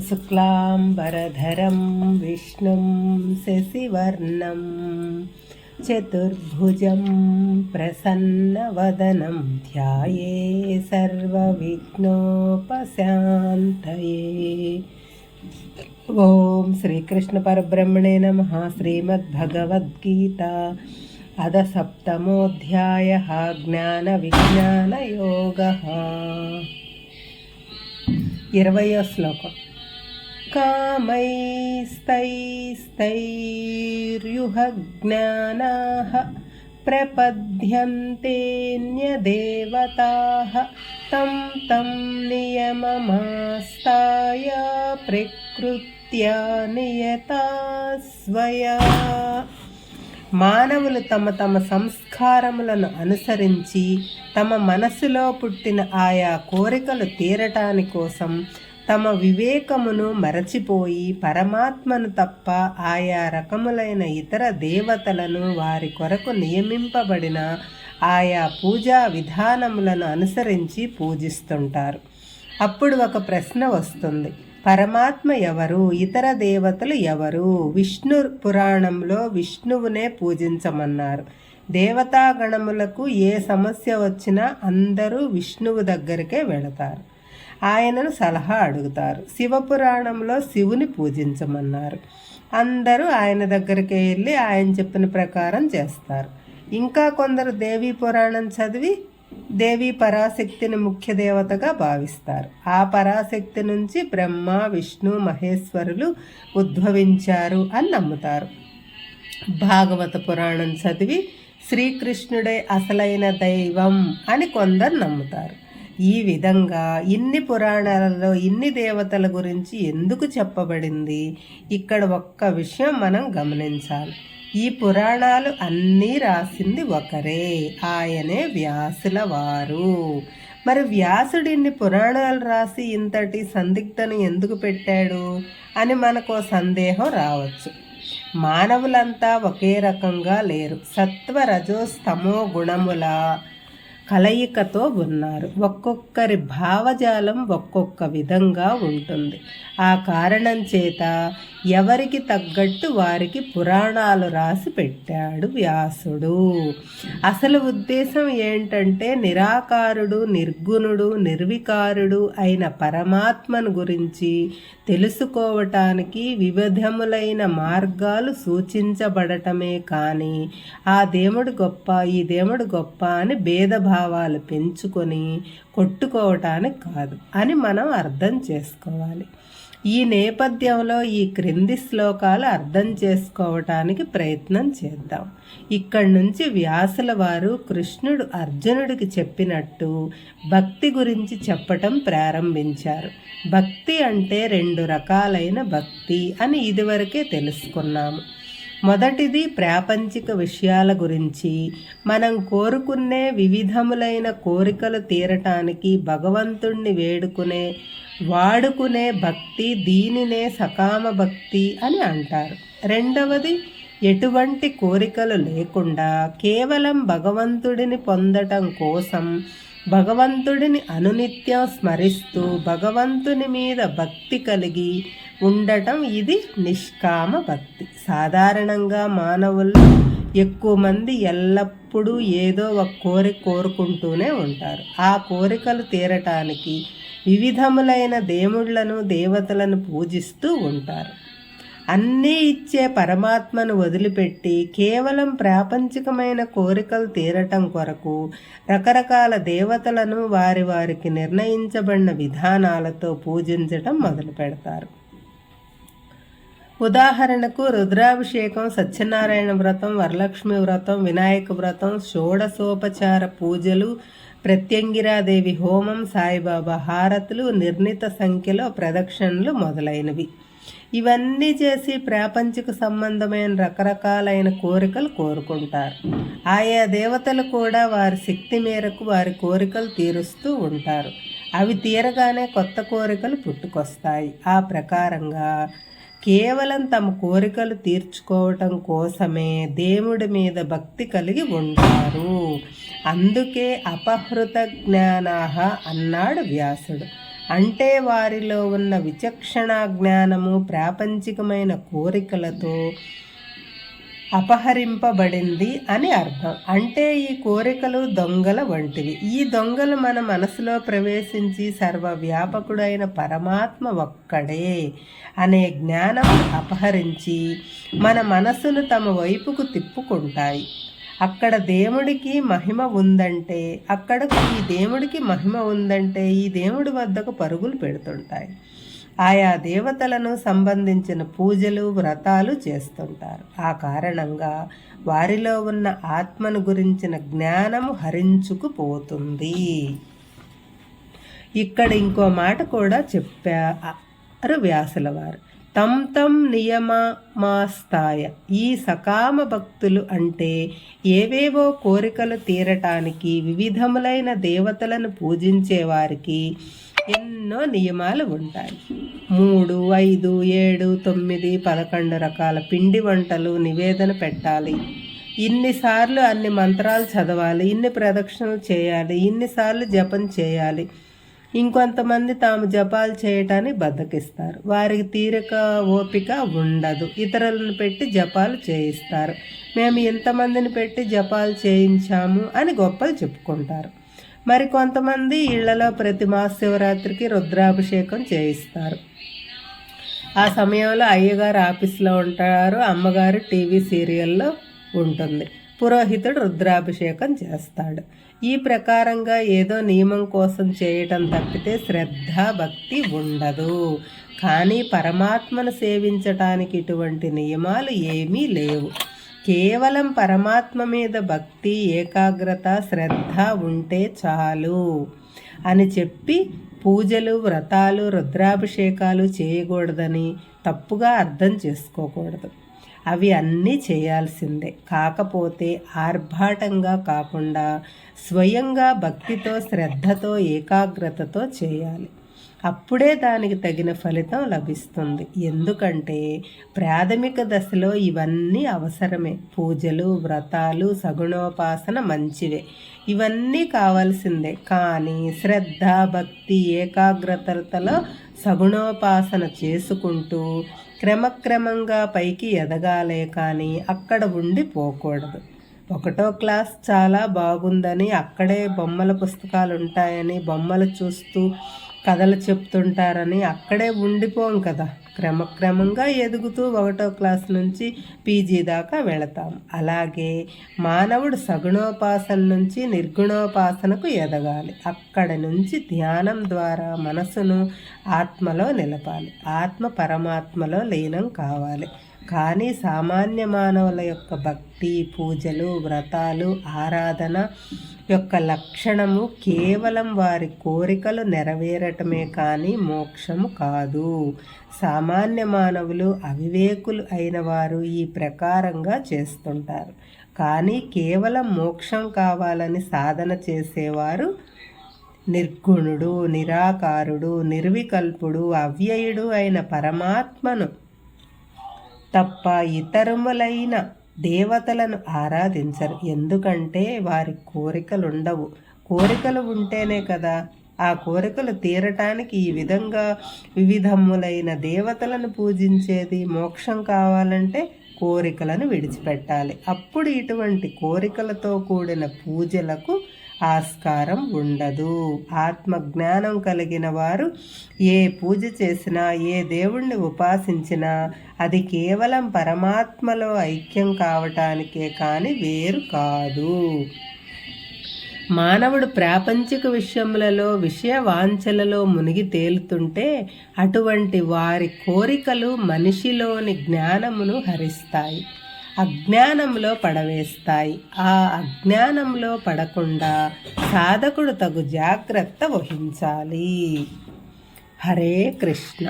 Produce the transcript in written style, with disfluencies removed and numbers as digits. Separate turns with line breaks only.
शुक्लाम्बरधरं विष्णुं शशिवर्णं चतुर्भुजं प्रसन्नवदनं ध्याये सर्वविघ्नोपशान्तये। ओम श्रीकृष्ण परब्रह्मणे नमः। श्रीमद्भगवद्गीता अध सप्तमोऽध्यायः ज्ञानविज्ञानयोगः। 20వ శ్లోకం। कामैस्तैस्तैर्युह ज्ञानाः प्रपद्यन्तेऽन्यदेवताः तं तं नियममास्ताय प्रकृत्या नियता स्वया। మానవులు తమ తమ సంస్కారములను అనుసరించి తమ మనసులో పుట్టిన ఆయా కోరికలు తీరటాని కోసం తమ వివేకమును మరచిపోయి పరమాత్మను తప్ప ఆయా రకములైన ఇతర దేవతలను వారి కొరకు నియమింపబడిన ఆయా పూజా విధానములను అనుసరించి పూజిస్తుంటారు. అప్పుడు ఒక ప్రశ్న వస్తుంది, పరమాత్మ ఎవరు, ఇతర దేవతలు ఎవరు? విష్ణు పురాణంలో విష్ణువునే పూజించమన్నారు. దేవతాగణములకు ఏ సమస్య వచ్చినా అందరూ విష్ణువు దగ్గరికే వెళతారు, ఆయనను సలహా అడుగుతారు. శివపురాణంలో శివుని పూజించమన్నారు. అందరూ ఆయన దగ్గరికి వెళ్ళి ఆయన చెప్పిన ప్రకారం చేస్తారు. ఇంకా కొందరు దేవీ పురాణం చదివి దేవి పరాశక్తిని ముఖ్య దేవతగా భావిస్తారు. ఆ పరాశక్తి నుంచి బ్రహ్మ విష్ణు మహేశ్వరులు ఉద్భవించారు అని నమ్ముతారు. భాగవత పురాణం చదివి శ్రీకృష్ణుడే అసలైన దైవం అని కొందరు నమ్ముతారు. ఈ విధంగా ఇన్ని పురాణాలలో ఇన్ని దేవతల గురించి ఎందుకు చెప్పబడింది? ఇక్కడ ఒక్క విషయం మనం గమనించాలి. ఈ పురాణాలు అన్నీ రాసింది ఒకరే, ఆయనే వ్యాసుల వారు. మరి వ్యాసుడు ఇన్ని పురాణాలు రాసి ఇంతటి సందిగ్ధను ఎందుకు పెట్టాడు అని మనకు సందేహం రావచ్చు. మానవులంతా ఒకే రకంగా లేరు. సత్వ రజోస్తమో గుణముల కలయికతో ఉన్నారు. ఒక్కొక్కరి భావజాలం ఒక్కొక్క విధంగా ఉంటుంది. ఆ కారణం చేత ఎవరికి తగ్గట్టు వారికి పురాణాలు రాసి పెట్టాడు వ్యాసుడు. అసలు ఉద్దేశం ఏంటంటే నిరాకారుడు, నిర్గుణుడు, నిర్వికారుడు అయిన పరమాత్మను గురించి తెలుసుకోవటానికి వివిధములైన మార్గాలు సూచించబడటమే కానీ ఆ దేవుడు గొప్ప ఈ దేవుడు గొప్ప అని భేదభావాలు పెంచుకొని కొట్టుకోవటానికి కాదు అని మనం అర్థం చేసుకోవాలి. ఈ నేపథ్యంలో ఈ క్రింది శ్లోకాలు అర్థం చేసుకోవటానికి ప్రయత్నం చేద్దాం. ఇక్కడి నుంచి వ్యాసుల వారు కృష్ణుడు అర్జునుడికి చెప్పినట్టు భక్తి గురించి చెప్పటం ప్రారంభించారు. భక్తి అంటే 2 రకాలైన భక్తి అని ఇదివరకే తెలుసుకున్నాము. మొదటిది ప్రాపంచిక విషయాల గురించి. మనం కోరుకునే వివిధములైన కోరికలు తీరటానికి భగవంతుణ్ణి వాడుకునే భక్తి, దీనినే సకామ భక్తి అని అంటారు. రెండవది ఎటువంటి కోరికలు లేకుండా కేవలం భగవంతుడిని పొందటం కోసం భగవంతుడిని అనునిత్యం స్మరిస్తూ భగవంతుని మీద భక్తి కలిగి ఉండటం, ఇది నిష్కామ భక్తి. సాధారణంగా మానవుల్లో ఎక్కువ మంది ఎల్లప్పుడూ ఏదో ఒక కోరిక కోరుకుంటూనే ఉంటారు. ఆ కోరికలు తీరటానికి వివిధములైన దేవుళ్లను దేవతలను పూజిస్తూ ఉంటారు. అన్నీ ఇచ్చే పరమాత్మను వదిలిపెట్టి కేవలం ప్రాపంచికమైన కోరికలు తీరటం కొరకు రకరకాల దేవతలను వారికి నిర్ణయించబడిన విధానాలతో పూజించటం మొదలు పెడతారు. ఉదాహరణకు రుద్రాభిషేకం, సత్యనారాయణ వ్రతం, వరలక్ష్మి వ్రతం, వినాయక వ్రతం, షోడశోపచార పూజలు, ప్రత్యంగిరాదేవి హోమం, సాయిబాబా హారతులు, నిర్ణీత సంఖ్యలో ప్రదక్షిణలు మొదలైనవి. ఇవన్నీ చేసి ప్రాపంచిక సంబంధమైన రకరకాలైన కోరికలు కోరుకుంటారు. ఆయా దేవతలు కూడా వారి శక్తి మేరకు వారి కోరికలు తీరుస్తూ ఉంటారు. అవి తీరగానే కొత్త కోరికలు పుట్టుకొస్తాయి. ఆ ప్రకారంగా కేవలం తమ కోరికలు తీర్చుకోవటం కోసమే దేవుడి మీద భక్తి కలిగి ఉంటారు. అందుకే అపహృత జ్ఞానాహ అన్నాడు వ్యాసుడు. అంటే వారిలో ఉన్న విచక్షణ జ్ఞానము ప్రాపంచికమైన కోరికలతో అపహరింపబడింది అని అర్థం. అంటే ఈ కోరికలు దొంగల వంటివి. ఈ దొంగలు మన మనసులో ప్రవేశించి సర్వవ్యాపకుడైన పరమాత్మ ఒక్కడే అనే జ్ఞానం అపహరించి మన మనసును తమ వైపుకు తిప్పుకుంటాయి. అక్కడ దేవుడికి మహిమ ఉందంటే ఈ దేవుడికి మహిమ ఉందంటే ఈ దేవుడి వద్దకు పరుగులు పెడుతుంటాయి. ఆయా దేవతలను సంబంధించిన పూజలు వ్రతాలు చేస్తుంటారు. ఆ కారణంగా వారిలో ఉన్న ఆత్మను గురించిన జ్ఞానము హరించుకుపోతుంది. ఇక్కడ ఇంకో మాట కూడా చెప్పారు వ్యాసుల వారు. తం నియమమాస్తాయ. ఈ సకామ భక్తులు అంటే ఏవేవో కోరికలు తీరటానికి వివిధములైన దేవతలను పూజించే వారికి ఎన్నో నియమాలు ఉంటాయి. 3, 5, 7, 9, 11 రకాల పిండి వంటలు నివేదన పెట్టాలి. ఇన్నిసార్లు అన్ని మంత్రాలు చదవాలి, ఇన్ని ప్రదక్షిణలు చేయాలి, ఇన్నిసార్లు జపం చేయాలి. ఇంకొంతమంది తాము జపాలు చేయటానికి బద్దకిస్తారు. వారికి తీరిక ఓపిక ఉండదు. ఇతరులను పెట్టి జపాలు చేయిస్తారు. మేము ఇంతమందిని పెట్టి జపాలు చేయించాము అని గొప్పలు చెప్పుకుంటారు. మరి కొంతమంది ఇళ్లలో ప్రతి మహాశివరాత్రికి రుద్రాభిషేకం చేయిస్తారు. ఆ సమయంలో అయ్యగారు ఆఫీస్లో ఉంటారు, అమ్మగారు టీవీ సీరియల్లో ఉంటుంది. పురోహితుడు రుద్రాభిషేకం చేస్తాడు. ఈ ప్రకారంగా ఏదో నియమం కోసం చేయటం తప్పితే శ్రద్ధ భక్తి ఉండదు. కానీ పరమాత్మను సేవించటానికి ఇటువంటి నియమాలు ఏమీ లేవు. కేవలం పరమాత్మ మీద భక్తి, ఏకాగ్రత, శ్రద్ధ ఉంటే చాలు అని చెప్పి పూజలు, వ్రతాలు, రుద్రాభిషేకాలు చేయకూడదని తప్పుగా అర్థం చేసుకోకూడదు. అవి అన్నీ చేయాల్సిందే. కాకపోతే ఆర్భాటంగా కాకుండా స్వయంగా భక్తితో, శ్రద్ధతో, ఏకాగ్రతతో చేయాలి. అప్పుడే దానికి తగిన ఫలితం లభిస్తుంది. ఎందుకంటే ప్రాథమిక దశలో ఇవన్నీ అవసరమే. పూజలు, వ్రతాలు, సగుణోపాసన మంచివే, ఇవన్నీ కావాల్సిందే. కానీ శ్రద్ధ, భక్తి, ఏకాగ్రతలో సగుణోపాసన చేసుకుంటూ క్రమక్రమంగా పైకి ఎదగాలే కానీ అక్కడ ఉండిపోకూడదు. 1వ క్లాస్ చాలా బాగుందని అక్కడే బొమ్మల పుస్తకాలు ఉంటాయని బొమ్మలు చూస్తూ కథలు చెప్తుంటారని అక్కడే ఉండిపోం కదా. క్రమక్రమంగా ఎదుగుతూ 1వ క్లాస్ నుంచి పీజీ దాకా వెళతాం. అలాగే మానవుడు సగుణోపాసన నుంచి నిర్గుణోపాసనకు ఎదగాలి. అక్కడి నుంచి ధ్యానం ద్వారా మనసును ఆత్మలో నిలపాలి. ఆత్మ పరమాత్మలో లీనం కావాలి. కానీ సామాన్య మానవుల యొక్క భక్తి, పూజలు, వ్రతాలు, ఆరాధన యొక్క లక్షణము కేవలం వారి కోరికలు నెరవేరటమే కానీ మోక్షము కాదు. సామాన్య మానవులు, అవివేకులు అయిన వారు ఈ ప్రకారంగా చేస్తుంటారు. కానీ కేవలం మోక్షం కావాలని సాధన చేసేవారు నిర్గుణుడు, నిరాకారుడు, నిర్వికల్పుడు, అవ్యయుడు అయిన పరమాత్మను తప్ప ఇతరములైన దేవతలను ఆరాధించరు. ఎందుకంటే వారి కోరికలు ఉండవు. కోరికలు ఉంటేనే కదా ఆ కోరికలు తీరటానికి ఈ విధంగా వివిధములైన దేవతలను పూజించేది. మోక్షం కావాలంటే కోరికలను విడిచిపెట్టాలి. అప్పుడు ఇటువంటి కోరికలతో కూడిన పూజలకు ఆస్కారం ఉండదు. ఆత్మజ్ఞానం కలిగిన వారు ఏ పూజ చేసినా, ఏ దేవుణ్ణి ఉపాసించినా అది కేవలం పరమాత్మలో ఐక్యం కావటానికే కానీ వేరు కాదు. మానవుడు ప్రాపంచిక విషయములలో, విషయ వాంఛలలో మునిగి తేలుతుంటే అటువంటి వారి కోరికలు మనిషిలోని జ్ఞానమును హరిస్తాయి, అజ్ఞానంలో పడవేస్తాయి. ఆ అజ్ఞానంలో పడకుండా సాధకుడు తగు జాగ్రత్త వహించాలి. హరే కృష్ణ.